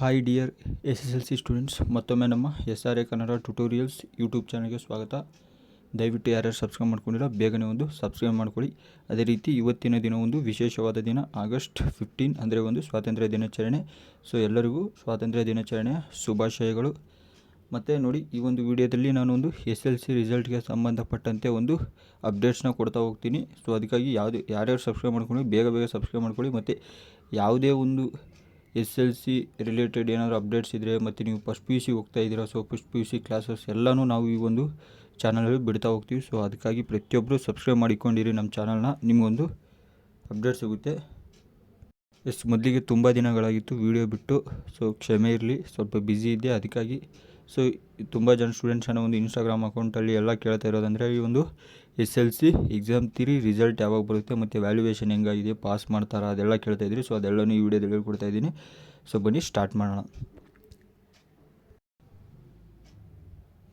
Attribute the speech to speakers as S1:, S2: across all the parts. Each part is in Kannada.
S1: ಹಾಯ್ ಡಿಯರ್ SSLC ಸ್ಟೂಡೆಂಟ್ಸ್, ಮತ್ತೊಮ್ಮೆ ನಮ್ಮ SRA ಕನ್ನಡ ಟ್ಯುಟೋರಿಯಲ್ಸ್ ಯೂಟ್ಯೂಬ್ ಚಾನಲ್ಗೆ ಸ್ವಾಗತ. ದಯವಿಟ್ಟು ಯಾರ್ಯಾರು ಸಬ್ಸ್ಕ್ರೈಬ್ ಮಾಡ್ಕೊಂಡಿಲ್ಲ ಬೇಗನೆ ಒಂದು ಸಬ್ಸ್ಕ್ರೈಬ್ ಮಾಡ್ಕೊಳ್ಳಿ. ಅದೇ ರೀತಿ ಇವತ್ತಿನ ದಿನ ಒಂದು ವಿಶೇಷವಾದ ದಿನ, ಆಗಸ್ಟ್ 15 ಅಂದರೆ ಒಂದು ಸ್ವಾತಂತ್ರ್ಯ ದಿನಾಚರಣೆ. ಸೊ ಎಲ್ಲರಿಗೂ ಸ್ವಾತಂತ್ರ್ಯ ದಿನಾಚರಣೆಯ ಶುಭಾಶಯಗಳು. ಮತ್ತು ನೋಡಿ, ಈ ಒಂದು ವಿಡಿಯೋದಲ್ಲಿ ನಾನು ಒಂದು SLC ರಿಸಲ್ಟ್ಗೆ ಸಂಬಂಧಪಟ್ಟಂತೆ ಒಂದು ಅಪ್ಡೇಟ್ಸ್ನ ಕೊಡ್ತಾ ಹೋಗ್ತೀನಿ. ಸೊ ಅದಕ್ಕಾಗಿ ಯಾರ್ಯಾರು ಸಬ್ಸ್ಕ್ರೈಬ್ ಮಾಡ್ಕೊಳ್ಳಿ ಬೇಗ ಸಬ್ಸ್ಕ್ರೈಬ್ ಮಾಡ್ಕೊಳ್ಳಿ. ಮತ್ತು ಯಾವುದೇ ಒಂದು SLC ರಿಲೇಟೆಡ್ ಏನಾದರೂ ಅಪ್ಡೇಟ್ಸ್ ಇದ್ದರೆ, ಮತ್ತು ನೀವು ಫಸ್ಟ್ PUC ಹೋಗ್ತಾ ಇದ್ದೀರಾ, ಸೊ ಫಸ್ಟ್ PUC ಕ್ಲಾಸಸ್ ಎಲ್ಲನೂ ನಾವು ಈ ಒಂದು ಚಾನಲಲ್ಲಿ ಬಿಡ್ತಾ ಹೋಗ್ತೀವಿ. ಸೊ ಅದಕ್ಕಾಗಿ ಪ್ರತಿಯೊಬ್ಬರು ಸಬ್ಸ್ಕ್ರೈಬ್ ಮಾಡಿಕೊಂಡಿರಿ ನಮ್ಮ ಚಾನಲ್ನ, ನಿಮಗೊಂದು ಅಪ್ಡೇಟ್ ಸಿಗುತ್ತೆ. ಮೊದಲಿಗೆ ತುಂಬ ದಿನಗಳಾಗಿತ್ತು ವಿಡಿಯೋ ಬಿಟ್ಟು, ಸೊ ಕ್ಷಮೆ ಇರಲಿ, ಸ್ವಲ್ಪ ಬ್ಯುಸಿ ಇದ್ದೆ. ಅದಕ್ಕಾಗಿ ಸೊ ತುಂಬ ಜನ ಸ್ಟೂಡೆಂಟ್ಸನ್ನು ಒಂದು ಇನ್ಸ್ಟಾಗ್ರಾಮ್ ಅಕೌಂಟಲ್ಲಿ ಎಲ್ಲ ಕೇಳ್ತಾ ಇರೋದಂದರೆ ಈ ಒಂದು SLC ಎಕ್ಸಾಮ್ 3 ರಿಸಲ್ಟ್ ಯಾವಾಗ ಬರುತ್ತೆ ಮತ್ತು ವ್ಯಾಲ್ಯೂಯೇಷನ್ ಹೆಂಗಾಗಿದೆ, ಪಾಸ್ ಮಾಡ್ತಾರಾ, ಅದೆಲ್ಲ ಕೇಳ್ತಾಯಿದ್ರಿ. ಸೊ ಅದೆಲ್ಲನೂ ಈ ವಿಡಿಯೋದಲ್ಲಿ ಹೇಳ್ಕೊಡ್ತಾ ಇದ್ದೀನಿ. ಸೊ ಬನ್ನಿ ಸ್ಟಾರ್ಟ್ ಮಾಡೋಣ.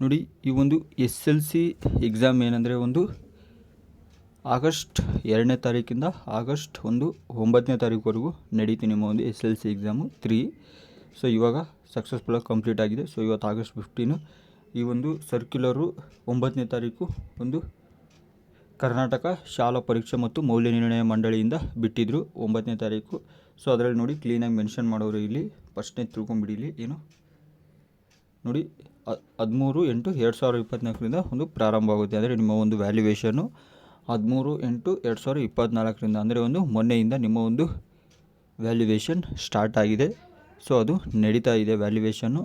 S1: ನೋಡಿ, ಈ ಒಂದು SLC ಎಕ್ಸಾಮ್ ಏನಂದರೆ ಒಂದು ಆಗಸ್ಟ್ 2ನೇ ತಾರೀಕಿಂದ ಆಗಸ್ಟ್ 9ನೇ ತಾರೀಕುವರೆಗೂ ನಡೀತೀನಿ ನಿಮ್ಮ ಒಂದು SLC ಎಕ್ಸಾಮು 3. ಸೊ ಇವಾಗ ಸಕ್ಸಸ್ಫುಲ್ಲಾಗಿ ಕಂಪ್ಲೀಟ್ ಆಗಿದೆ. ಸೊ ಇವತ್ತು ಆಗಸ್ಟ್ 15. ಈ ಒಂದು ಸರ್ಕ್ಯುಲರು 9ನೇ ತಾರೀಕು ಒಂದು ಕರ್ನಾಟಕ ಶಾಲಾ ಪರೀಕ್ಷೆ ಮತ್ತು ಮೌಲ್ಯ ನಿರ್ಣಯ ಮಂಡಳಿಯಿಂದ ಬಿಟ್ಟಿದ್ದರು 9ನೇ ತಾರೀಕು. ಸೊ ಅದರಲ್ಲಿ ನೋಡಿ ಕ್ಲೀನಾಗಿ ಮೆನ್ಷನ್ ಮಾಡೋರು ಇಲ್ಲಿ ಫಸ್ಟ್ನೇ ತಿಳ್ಕೊಂಬಿಡಿ. ಇಲ್ಲಿ ಏನು ನೋಡಿ, 13/8/2024 ಒಂದು ಪ್ರಾರಂಭ ಆಗುತ್ತೆ. ಅಂದರೆ ನಿಮ್ಮ ಒಂದು ವ್ಯಾಲ್ಯೂಯೇಷನ್ನು 13/8/2024 ಅಂದರೆ ಒಂದು ಮೊನ್ನೆಯಿಂದ ನಿಮ್ಮ ಒಂದು ವ್ಯಾಲ್ಯೂಯೇಷನ್ ಸ್ಟಾರ್ಟ್ ಆಗಿದೆ. ಸೊ ಅದು ನಡೀತಾ ಇದೆ ವ್ಯಾಲ್ಯೂಯೇಷನ್ನು.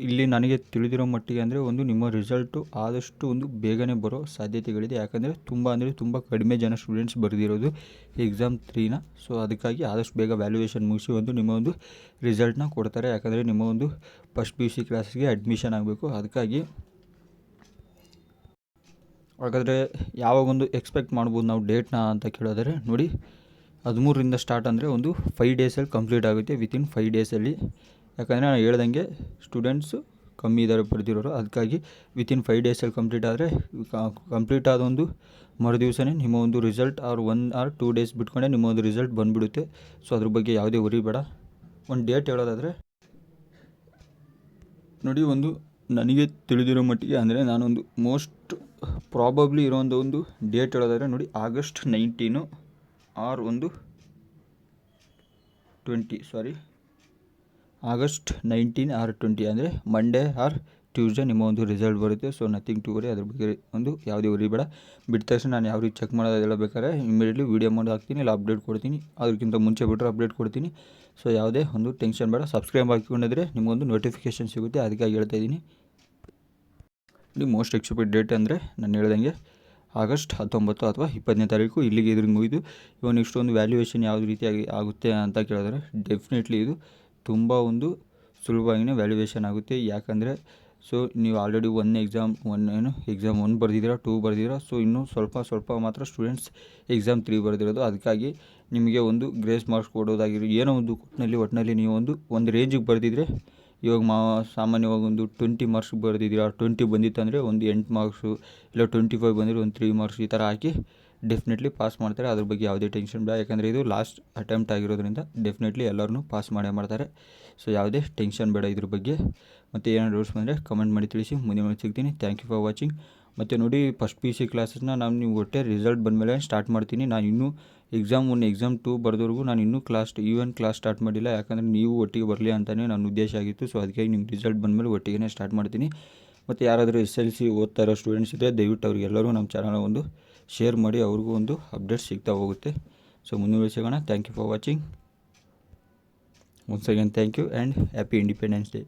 S1: ಇಲ್ಲಿ ನನಗೆ ತಿಳಿದಿರೋ ಮಟ್ಟಿಗೆ ಅಂದರೆ ಒಂದು ನಿಮ್ಮ ರಿಸಲ್ಟು ಆದಷ್ಟು ಒಂದು ಬೇಗನೆ ಬರೋ ಸಾಧ್ಯತೆಗಳಿದೆ. ಯಾಕಂದರೆ ತುಂಬ ಕಡಿಮೆ ಜನ ಸ್ಟೂಡೆಂಟ್ಸ್ ಬರೆದಿರೋದು ಎಕ್ಸಾಮ್ 3ನ. ಸೊ ಅದಕ್ಕಾಗಿ ಆದಷ್ಟು ಬೇಗ ವ್ಯಾಲ್ಯೂಯೇಷನ್ ಮುಗಿಸಿ ಒಂದು ನಿಮ್ಮ ಒಂದು ರಿಸಲ್ಟ್ನ ಕೊಡ್ತಾರೆ. ಯಾಕಂದರೆ ನಿಮ್ಮ ಒಂದು ಫಸ್ಟ್ PUC ಕ್ಲಾಸ್ಗೆ ಅಡ್ಮಿಷನ್ ಆಗಬೇಕು. ಅದಕ್ಕಾಗಿ ಹಾಗಾದರೆ ಯಾವಾಗೊಂದು ಎಕ್ಸ್ಪೆಕ್ಟ್ ಮಾಡ್ಬೋದು ನಾವು ಡೇಟ್ನ ಅಂತ ಕೇಳಿದ್ರೆ, ನೋಡಿ 13ರಿಂದ ಸ್ಟಾರ್ಟ್ ಅಂದರೆ ಒಂದು 5 ಡೇಸಲ್ಲಿ ಕಂಪ್ಲೀಟ್ ಆಗುತ್ತೆ, ವಿತಿನ್ 5 ಡೇಸಲ್ಲಿ. ಯಾಕಂದರೆ ನಾನು ಹೇಳ್ದಂಗೆ ಸ್ಟೂಡೆಂಟ್ಸು ಕಮ್ಮಿ ಇದ್ದಾರೆ ಬರೆದಿರೋರು. ಅದಕ್ಕಾಗಿ ವಿತಿನ್ 5 ಡೇಸಲ್ಲಿ ಕಂಪ್ಲೀಟ್ ಆದ ಒಂದು ಮರುದಿವಸನೇ ನಿಮ್ಮ ಒಂದು ರಿಸಲ್ಟ್, 1 or 2 ಡೇಸ್ ಬಿಟ್ಕೊಂಡೆ ನಿಮ್ಮ ಒಂದು ರಿಸಲ್ಟ್ ಬಂದುಬಿಡುತ್ತೆ. ಸೊ ಅದ್ರ ಬಗ್ಗೆ ಯಾವುದೇ ವರಿ ಬೇಡ. ಒಂದು ಡೇಟ್ ಹೇಳೋದಾದರೆ ನೋಡಿ, ಒಂದು ನನಗೆ ತಿಳಿದಿರೋ ಮಟ್ಟಿಗೆ ಅಂದರೆ ನಾನೊಂದು ಮೋಸ್ಟ್ ಪ್ರಾಬಬ್ಲಿ ಇರೋಂಥ ಒಂದು ಡೇಟ್ ಹೇಳೋದಾದರೆ ನೋಡಿ, ಆಗಸ್ಟ್ 19 ಆರ್ 20 ಅಂದರೆ ಮಂಡೇ ಆರ್ ಟ್ಯೂಸ್ಡೇ ನಿಮ್ಮ ಒಂದು ರಿಸಲ್ಟ್ ಬರುತ್ತೆ. ಸೊ ನಥಿಂಗ್ ಟು ವರಿ, ಅದ್ರ ಬಗ್ಗೆ ಒಂದು ಯಾವುದೇ ವರಿ ಬೇಡ. ಬಿಟ್ಟ ತಕ್ಷಣ ನಾನು ಯಾವ ರೀತಿ ಚೆಕ್ ಮಾಡೋದೆಲ್ಲ ಬೇಕಾದ್ರೆ ಇಮಿಡಿಯೇಟ್ಲಿ ವೀಡಿಯೋ ಮಾಡಿ ಹಾಕ್ತೀನಿ, ಇಲ್ಲ ಅಪ್ಡೇಟ್ ಕೊಡ್ತೀನಿ. ಅದಕ್ಕಿಂತ ಮುಂಚೆ ಬಿಟ್ಟರೆ ಅಪ್ಡೇಟ್ ಕೊಡ್ತೀನಿ. ಸೊ ಯಾವುದೇ ಒಂದು ಟೆನ್ಷನ್ ಬೇಡ. ಸಬ್ಸ್ಕ್ರೈಬ್ ಹಾಕಿಕೊಂಡಿದ್ರೆ ನಿಮಗೊಂದು ನೋಟಿಫಿಕೇಷನ್ ಸಿಗುತ್ತೆ. ಅದಕ್ಕಾಗಿ ಹೇಳ್ತಾ ಇದ್ದೀನಿ. ಇಲ್ಲಿ ಮೋಸ್ಟ್ ಎಕ್ಸ್ಪೆಕ್ಟೆಡ್ ಡೇಟ್ ಅಂದರೆ ನಾನು ಹೇಳ್ದಂಗೆ ಆಗಸ್ಟ್ 19 ಅಥವಾ 20ನೇ ತಾರೀಕು. ಇಲ್ಲಿಗೆ ಇದ್ರಿಗೆ ಮುಗಿದು ಇವಾಗ ನೆಕ್ಸ್ಟ್ ಒಂದು ವ್ಯಾಲ್ಯೂಯೇಷನ್ ಯಾವ ರೀತಿಯಾಗಿ ಆಗುತ್ತೆ ಅಂತ ಕೇಳಿದ್ರೆ, ಡೆಫಿನೆಟ್ಲಿ ಇದು ತುಂಬ ಒಂದು ಸುಲಭವಾಗಿಯೇ ವ್ಯಾಲ್ಯೂಯೇಷನ್ ಆಗುತ್ತೆ. ಯಾಕಂದರೆ ಸೊ ನೀವು ಆಲ್ರೆಡಿ ಎಕ್ಸಾಮ್ 1 ಬರೆದಿದ್ದೀರಾ, 2 ಬರೆದಿದ್ದೀರಾ. ಸೊ ಇನ್ನೂ ಸ್ವಲ್ಪ ಮಾತ್ರ ಸ್ಟೂಡೆಂಟ್ಸ್ ಎಕ್ಸಾಮ್ 3 ಬರೆದಿರೋದು. ಅದಕ್ಕಾಗಿ ನಿಮಗೆ ಒಂದು ಗ್ರೇಸ್ ಮಾರ್ಕ್ಸ್ ಕೊಡೋದಾಗಿರೋ ಏನೋ ಒಂದು ಒಟ್ಟಿನಲ್ಲಿ ನೀವು ಒಂದು ರೇಂಜಿಗೆ ಬರೆದಿದ್ರೆ, ಇವಾಗ ಸಾಮಾನ್ಯವಾಗಿ ಒಂದು 20 ಮಾರ್ಕ್ಸ್ ಬರೆದಿದ್ದೀರಾ, 20 ಬಂದಿತ್ತು ಅಂದರೆ ಒಂದು 8 ಮಾರ್ಕ್ಸು, ಇಲ್ಲ 25 ಬಂದರೆ ಒಂದು 3 ಮಾರ್ಕ್ಸ್, ಈ ಥರ ಹಾಕಿ ಡೆಫಿನೆಟ್ಲಿ ಪಾಸ್ ಮಾಡ್ತಾರೆ. ಅದ್ರ ಬಗ್ಗೆ ಯಾವುದೇ ಟೆನ್ಷನ್ ಬೇಡ. ಯಾಕಂದರೆ ಇದು ಲಾಸ್ಟ್ ಅಟೆಂಪ್ಟ್ ಆಗಿರೋದ್ರಿಂದ ಡೆಫಿನೆಟ್ಲಿ ಎಲ್ಲರೂ ಪಾಸ್ ಮಾಡ್ತಾರೆ. ಸೊ ಯಾವುದೇ ಟೆನ್ಷನ್ ಬೇಡ ಇದ್ರ ಬಗ್ಗೆ. ಮತ್ತು ಏನಾದ್ರು ಡೌಟ್ಸ್ ಬಂದರೆ ಕಮೆಂಟ್ ಮಾಡಿ ತಿಳಿಸಿ. ಮುಂದೆ ಸಿಗ್ತೀನಿ. Thank you for watching. ಮತ್ತು ನೋಡಿ, ಫಸ್ಟ್ PUC ಕ್ಲಾಸಸ್ನ ನಾನು ನೀವು ಒಟ್ಟೆ ರಿಸಲ್ಟ್ ಬಂದಮೇಲೆ ಸ್ಟಾರ್ಟ್ ಮಾಡ್ತೀನಿ. ನಾನು ಇನ್ನೂ ಎಕ್ಸಾಮ್ 1 ಎಕ್ಸಾಮ್ 2 ಬರೆದವ್ರಿಗೂ ನಾನು ಇನ್ನೂ ಕ್ಲಾಸ್ ಸ್ಟಾರ್ಟ್ ಮಾಡಿಲ್ಲ. ಯಾಕಂದರೆ ನೀವು ಒಟ್ಟಿಗೆ ಬರಲಿ ಅಂತಲೇ ನನ್ನ ಉದ್ದೇಶ ಆಗಿತ್ತು. ಸೊ ಅದಕ್ಕಾಗಿ ನಿಮ್ಮ ರಿಸಲ್ಟ್ ಬಂದಮೇಲೆ ಒಟ್ಟಿಗೆ ಸ್ಟಾರ್ಟ್ ಮಾಡ್ತೀನಿ. ಮತ್ತು ಯಾರಾದರೂ SLC ಓದ್ತಾ ಇರೋ ಸ್ಟೂಡೆಂಟ್ಸ್ ಇದ್ದರೆ ದಯವಿಟ್ಟು ಅವರಿಗೆಲ್ಲರೂ ನಮ್ಮ ಚಾನಲ್ ಒಂದು ಶೇರ್ ಮಾಡಿ, ಅವ್ರಿಗೂ ಒಂದು ಅಪ್ಡೇಟ್ ಸಿಗ್ತಾ ಹೋಗುತ್ತೆ. ಸೊ ಮುಂದೆ ಸಿಗೋಣ. Thank you for watching. Once again thank you and happy independence day.